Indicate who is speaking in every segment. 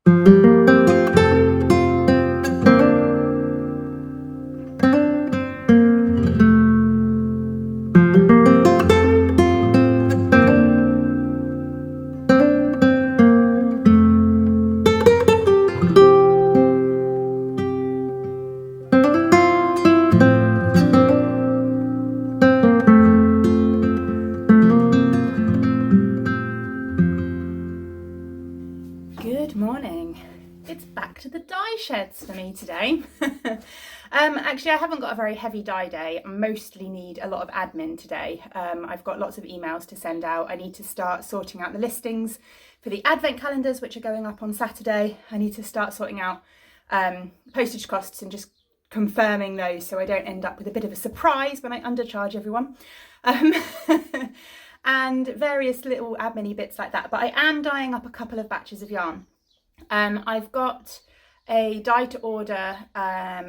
Speaker 1: Good morning. It's back to the dye sheds for me today. Actually, I haven't got a very heavy dye day. I mostly need a lot of admin today. I've got lots of emails to send out. I need to start sorting out the listings for the advent calendars, which are going up on Saturday. I need to start sorting out postage costs and just confirming those so I don't end up with a bit of a surprise when I undercharge everyone. And various little admin-y bits like that. But I am dyeing up a couple of batches of yarn. I've got a dye to order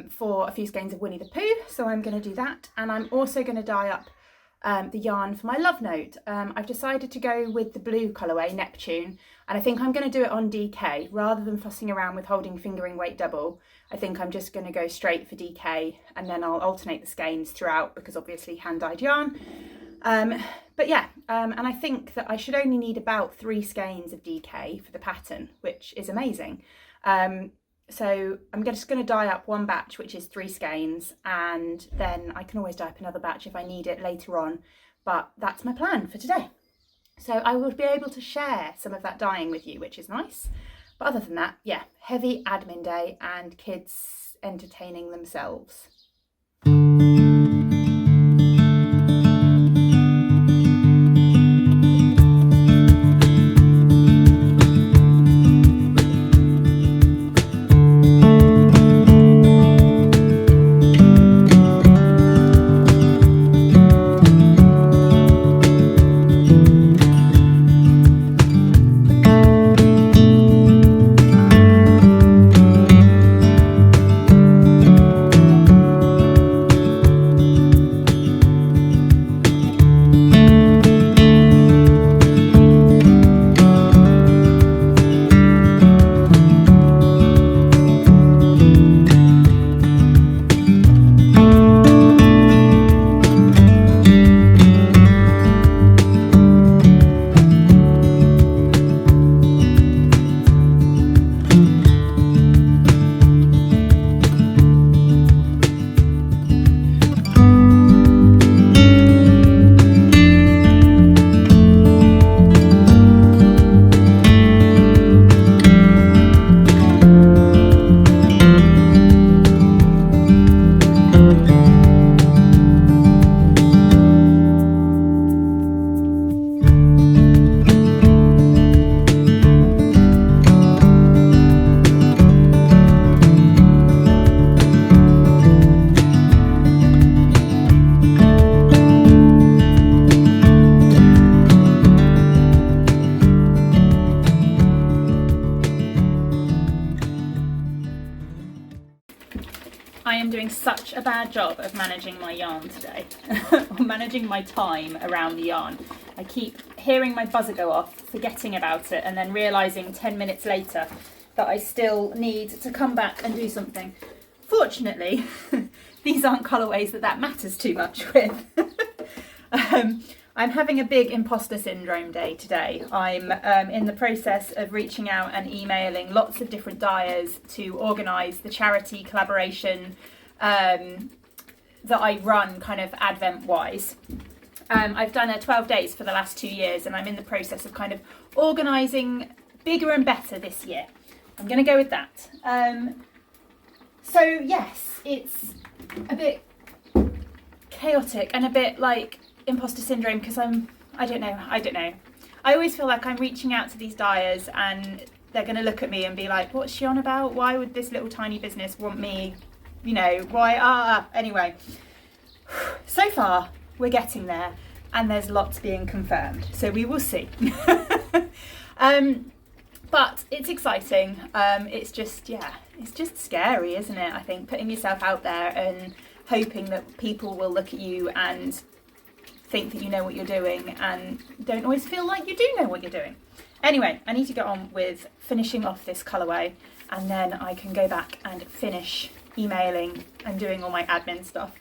Speaker 1: for a few skeins of Winnie the Pooh, so I'm going to do that. And I'm also going to dye up the yarn for my love note. I've decided to go with the blue colourway, Neptune, and I think I'm going to do it on DK rather than fussing around with holding fingering weight double. I think I'm just going to go straight for DK, and then I'll alternate the skeins throughout because obviously hand dyed yarn. But yeah, and I think that I should only need about 3 skeins of DK for the pattern, which is amazing. So I'm just going to dye up one batch, which is 3 skeins, and then I can always dye up another batch if I need it later on. But that's my plan for today. So I will be able to share some of that dyeing with you, which is nice. But other than that, yeah, heavy admin day and kids entertaining themselves. I am doing such a bad job of managing my yarn today, or managing my time around the yarn. I keep hearing my buzzer go off, forgetting about it, and then realising 10 minutes later that I still need to come back and do something. Fortunately, these aren't colourways that matters too much with. I'm having a big imposter syndrome day today. I'm in the process of reaching out and emailing lots of different dyers to organise the charity collaboration that I run kind of Advent-wise. I've done a 12 days for the last 2 years, and I'm in the process of kind of organising bigger and better this year. I'm going to go with that. So yes, it's a bit chaotic and a bit like imposter syndrome because I don't know. I always feel like I'm reaching out to these dyers and they're going to look at me and be like, what's she on about? Why would this little tiny business want me? You know, why? Anyway, so far we're getting there and there's lots being confirmed. So we will see. But it's exciting. It's just scary, isn't it? I think putting yourself out there and hoping that people will look at you and think that you know what you're doing and don't always feel like you do know what you're doing. Anyway, I need to get on with finishing off this colourway, and then I can go back and finish emailing and doing all my admin stuff.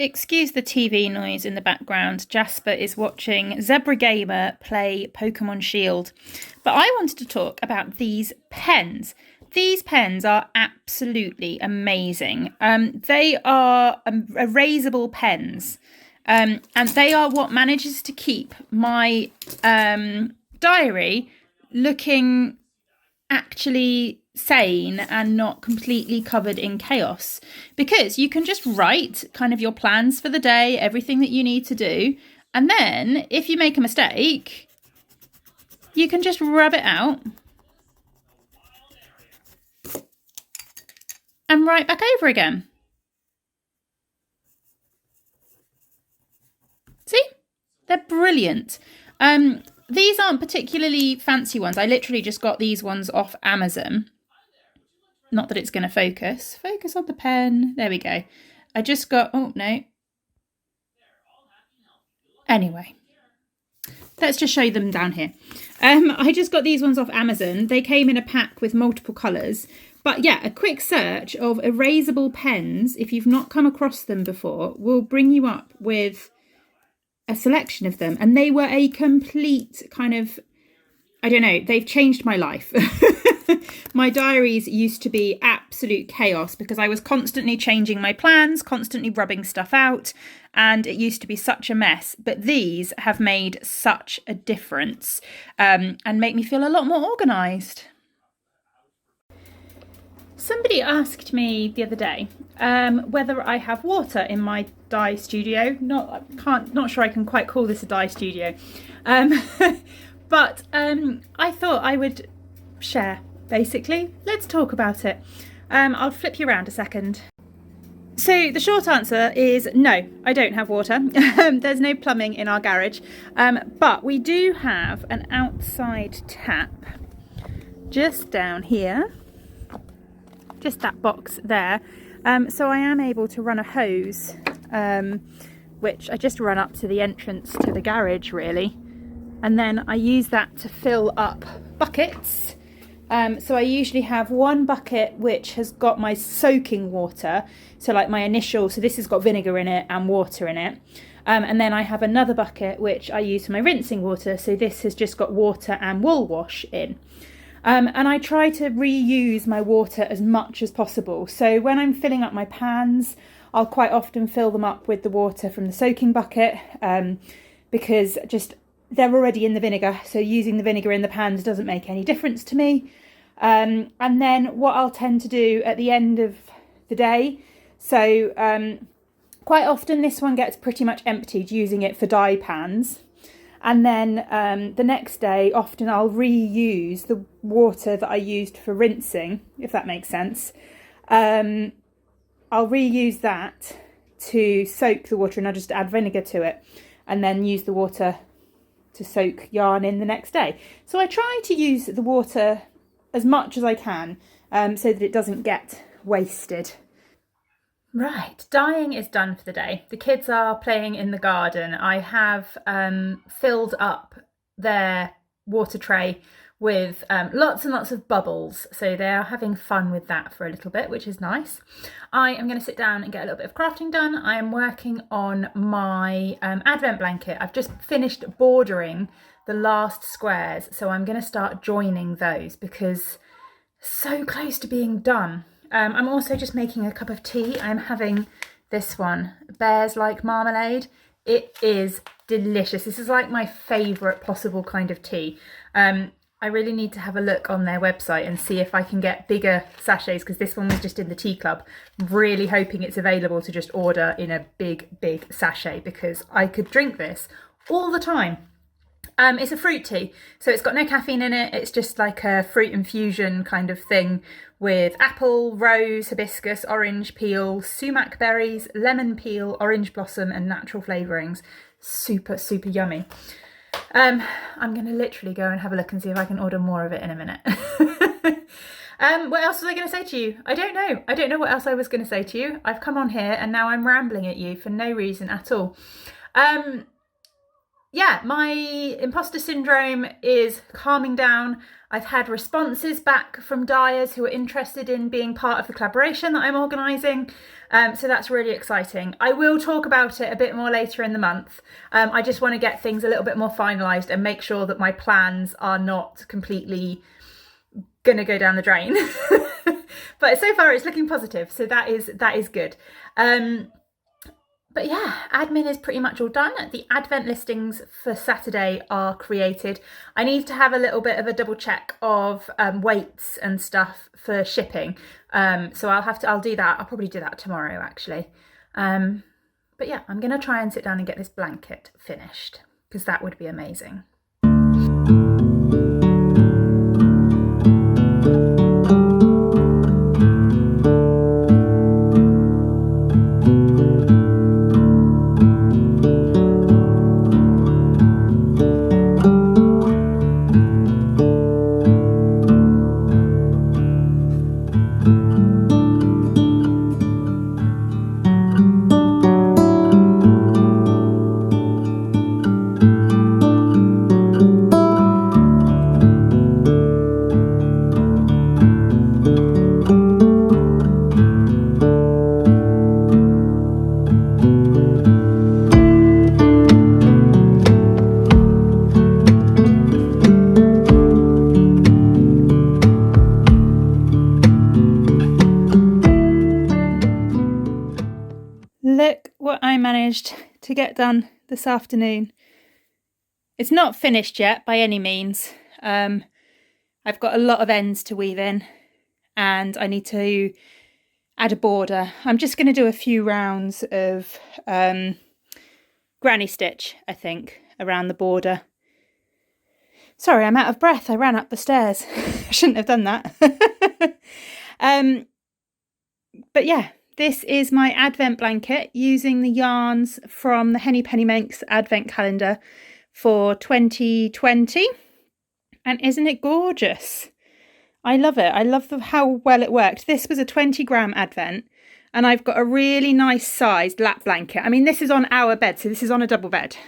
Speaker 1: Excuse the TV noise in the background. Jasper is watching Zebra Gamer play Pokemon Shield. But I wanted to talk about these pens. These pens are absolutely amazing. They are erasable pens. And they are what manages to keep my diary looking actually sane and not completely covered in chaos, because you can just write kind of your plans for the day, everything that you need to do, and then if you make a mistake, you can just rub it out and write back over again. See? They're brilliant. These aren't particularly fancy ones. I literally just got these ones off Amazon. Not that it's going to focus. Focus on the pen. There we go. I just got... Oh, no. Anyway. Let's just show them down here. I just got these ones off Amazon. They came in a pack with multiple colours. But yeah, a quick search of erasable pens, if you've not come across them before, will bring you up with a selection of them. And they were a complete kind of... I don't know, they've changed my life. My diaries used to be absolute chaos because I was constantly changing my plans, constantly rubbing stuff out, and it used to be such a mess. But these have made such a difference and make me feel a lot more organised. Somebody asked me the other day whether I have water in my dye studio. Not sure I can quite call this a dye studio. But I thought I would share, basically. Let's talk about it. I'll flip you around a second. So the short answer is no, I don't have water. There's no plumbing in our garage. But we do have an outside tap just down here. Just that box there. So I am able to run a hose, which I just run up to the entrance to the garage, really. And then I use that to fill up buckets. So I usually have one bucket which has got my soaking water. So like my initial, so this has got vinegar in it and water in it. And then I have another bucket which I use for my rinsing water. So this has just got water and wool wash in. And I try to reuse my water as much as possible. So when I'm filling up my pans, I'll quite often fill them up with the water from the soaking bucket because just they're already in the vinegar. So using the vinegar in the pans doesn't make any difference to me. And then what I'll tend to do at the end of the day, so quite often this one gets pretty much emptied using it for dye pans. And then the next day, often I'll reuse the water that I used for rinsing, if that makes sense. I'll reuse that to soak the water, and I'll just add vinegar to it and then use the water to soak yarn in the next day. So I try to use the water as much as I can so that it doesn't get wasted. Right, dyeing is done for the day. The kids are playing in the garden. I have filled up their water tray with lots and lots of bubbles. So they are having fun with that for a little bit, which is nice. I am going to sit down and get a little bit of crafting done. I am working on my advent blanket. I've just finished bordering the last squares. So I'm going to start joining those because so close to being done. I'm also just making a cup of tea. I'm having this one, Bears Like Marmalade. It is delicious. This is like my favourite possible kind of tea.
Speaker 2: I really need to have a look on their website and see if I can get bigger sachets, because this one was just in the tea club. I'm really hoping it's available to just order in a big sachet, because I could drink this all the time. It's a fruit tea, so it's got no caffeine in it. It's just like a fruit infusion kind of thing with apple, rose, hibiscus, orange peel, sumac berries, lemon peel, orange blossom and natural flavourings. Super yummy. I'm going to literally go and have a look and see if I can order more of it in a minute. What else was I going to say to you? I don't know. I don't know what else I was going to say to you. I've come on here and now I'm rambling at you for no reason at all. Yeah, my imposter syndrome is calming down. I've had responses back from dyers who are interested in being part of the collaboration that I'm organising. So that's really exciting. I will talk about it a bit more later in the month. I just want to get things a little bit more finalised and make sure that my plans are not completely going to go down the drain. But so far it's looking positive, so that is good. But yeah, admin is pretty much all done. The advent listings for Saturday are created. I need to have a little bit of a double check of weights and stuff for shipping. So I'll do that. I'll probably do that tomorrow actually. But yeah, I'm going to try and sit down and get this blanket finished, because that would be amazing. Look what I managed to get done this afternoon. It's not finished yet by any means. I've got a lot of ends to weave in and I need to add a border. I'm just going to do a few rounds of granny stitch, I think, around the border. Sorry, I'm out of breath. I ran up the stairs. I shouldn't have done that. But yeah. This is my advent blanket using the yarns from the Henny Penny Manx advent calendar for 2020. And isn't it gorgeous? I love it. I love how well it worked. This was a 20-gram advent and I've got a really nice sized lap blanket. I mean, this is on our bed, so this is on a double bed.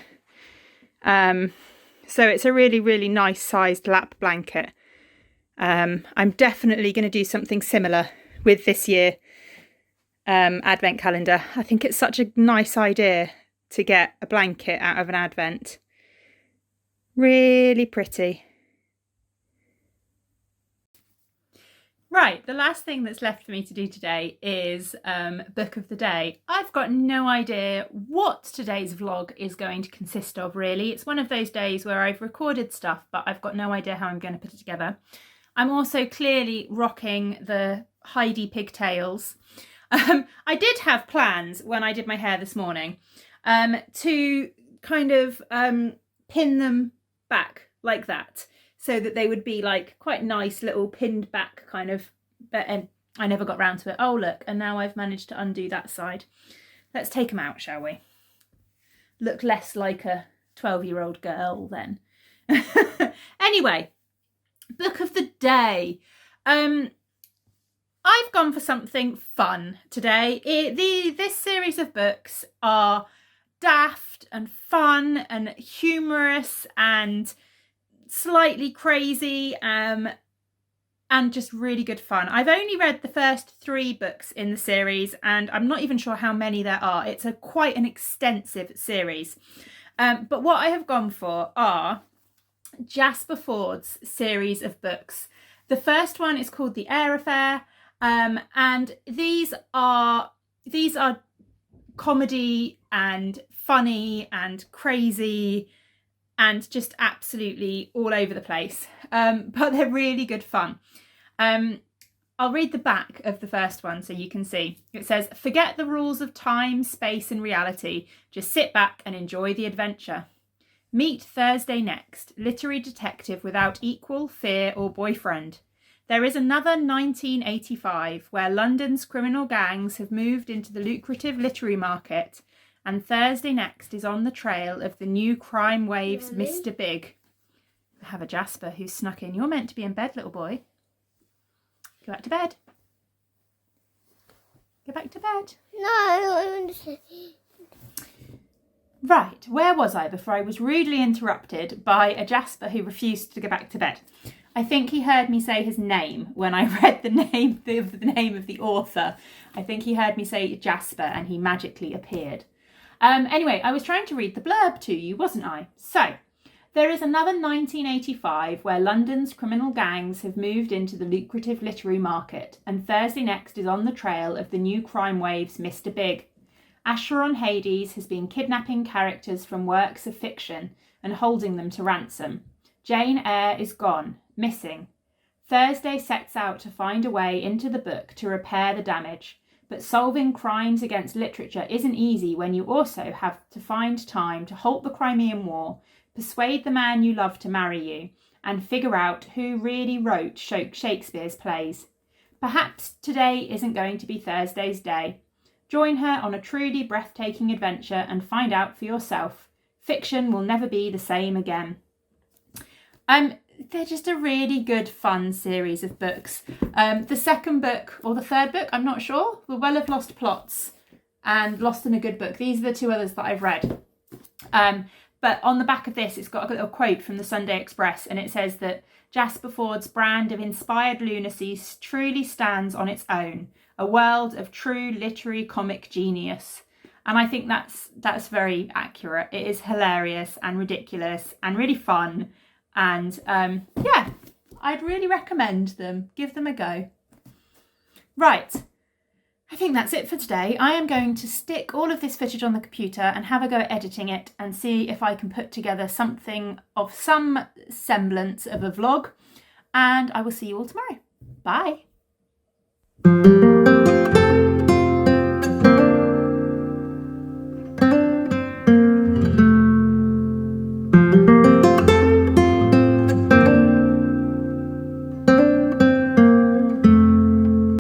Speaker 2: So it's a really nice sized lap blanket. I'm definitely going to do something similar with this year. Advent calendar. I think it's such a nice idea to get a blanket out of an advent. Really pretty. Right, the last thing that's left for me to do today is book of the day. I've got no idea what today's vlog is going to consist of, really. It's one of those days where I've recorded stuff, but I've got no idea how I'm going to put it together. I'm also clearly rocking the Heidi pigtails. I did have plans when I did my hair this morning to kind of pin them back like that, so that they would be like quite nice little pinned back kind of, but I never got round to it. Oh look, and now I've managed to undo that side. Let's take them out, shall we? Look less like a 12-year-old girl then. Anyway, book of the day. I've gone for something fun today. This series of books are daft and fun and humorous and slightly crazy and just really good fun. I've only read the first 3 books in the series and I'm not even sure how many there are. It's quite an extensive series. But what I have gone for are Jasper Fforde's series of books. The first one is called The Eyre Affair. And these are comedy and funny and crazy and just absolutely all over the place. But they're really good fun. I'll read the back of the first one so you can see. It says, "Forget the rules of time, space and reality. Just sit back and enjoy the adventure. Meet Thursday next, literary detective without equal, fear or boyfriend. There is another 1985 where London's criminal gangs have moved into the lucrative literary market, and Thursday next is on the trail of the new crime wave's Mr. Big." I have a Jasper who's snuck in. You're meant to be in bed, little boy. Go back to bed. Go back to bed.
Speaker 3: No, I want to say.
Speaker 2: Right, where was I before I was rudely interrupted by a Jasper who refused to go back to bed? I think he heard me say his name when I read the name of the author. I think he heard me say Jasper and he magically appeared. Anyway, I was trying to read the blurb to you, wasn't I? So, there is another 1985 where London's criminal gangs have moved into the lucrative literary market, and Thursday next is on the trail of the new crime wave's Mr. Big. Acheron Hades has been kidnapping characters from works of fiction and holding them to ransom. Jane Eyre is gone, missing. Thursday sets out to find a way into the book to repair the damage, but solving crimes against literature isn't easy when you also have to find time to halt the Crimean War, persuade the man you love to marry you, and figure out who really wrote Shakespeare's plays. Perhaps today isn't going to be Thursday's day. Join her on a truly breathtaking adventure and find out for yourself. Fiction will never be the same again. They're just a really good, fun series of books. The second book, or the third book, I'm not sure, The Well of Lost Plots and Lost in a Good Book. These are the two others that I've read. But on the back of this, it's got a little quote from the Sunday Express, and it says that Jasper Fforde's brand of inspired lunacy truly stands on its own, a world of true literary comic genius. And I think that's very accurate. It is hilarious and ridiculous and really fun. And yeah, I'd really recommend them. Give them a go. Right. I think that's it for today. I am going to stick all of this footage on the computer and have a go at editing it and see if I can put together something of some semblance of a vlog. And I will see you all tomorrow. Bye.